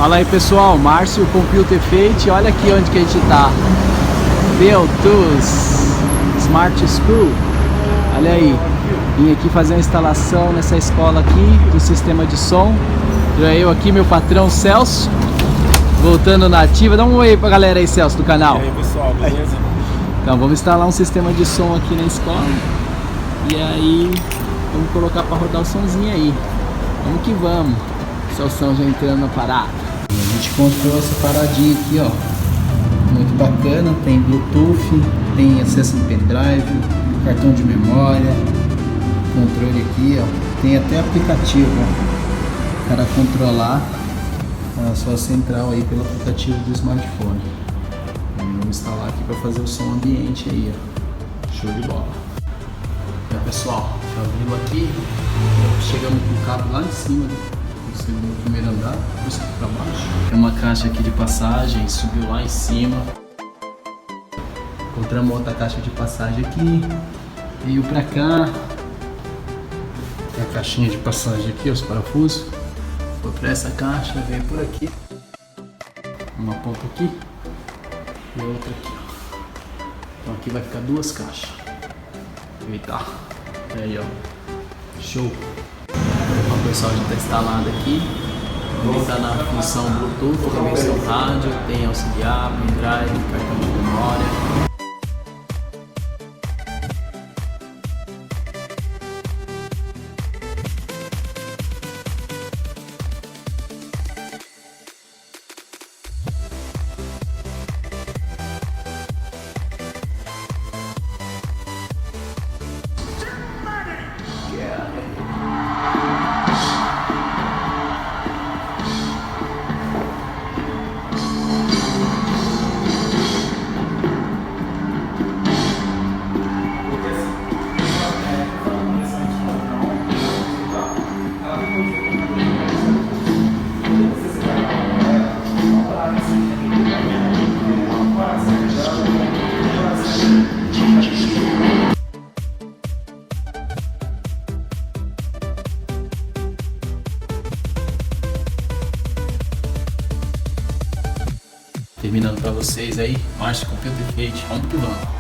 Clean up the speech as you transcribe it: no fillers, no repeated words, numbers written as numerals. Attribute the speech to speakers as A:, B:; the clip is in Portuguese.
A: Fala aí pessoal, Márcio Computer Fate, olha aqui onde que a gente tá. Beltus Smart School. Olha aí, vim aqui fazer uma instalação nessa escola aqui do sistema de som. Eu aqui, meu patrão Celso, voltando na ativa. Dá um oi pra galera aí, Celso, do canal.
B: E aí pessoal, beleza?
A: Então vamos instalar um sistema de som aqui na escola. E aí vamos colocar para rodar o somzinho aí. Vamos que vamos. O Celso já entrando na parada. A gente comprou essa paradinha aqui, ó. Muito bacana, tem Bluetooth, tem acesso em pendrive, cartão de memória, controle aqui, ó. Tem até aplicativo, ó, para controlar a sua central aí pelo aplicativo do smartphone. Vamos instalar aqui para fazer o som ambiente aí, ó. Show de bola. Então pessoal, já abriu aqui, chegamos com o cabo lá em cima, no primeiro andar, busca para baixo. Tem uma caixa aqui de passagem, subiu lá em cima. Encontramos outra caixa de passagem aqui, veio para cá. Tem a caixinha de passagem aqui, os parafusos. Foi para essa caixa, veio por aqui. Uma ponta aqui e outra aqui, ó. Então aqui vai ficar duas caixas. Eita, aí ó, show. O pessoal já está instalado aqui. Ele está na função Bluetooth, conexão rádio, tem auxiliar, pendrive, cartão de memória. Terminando para vocês aí, Márcio Computer Fate, vamos que vamos.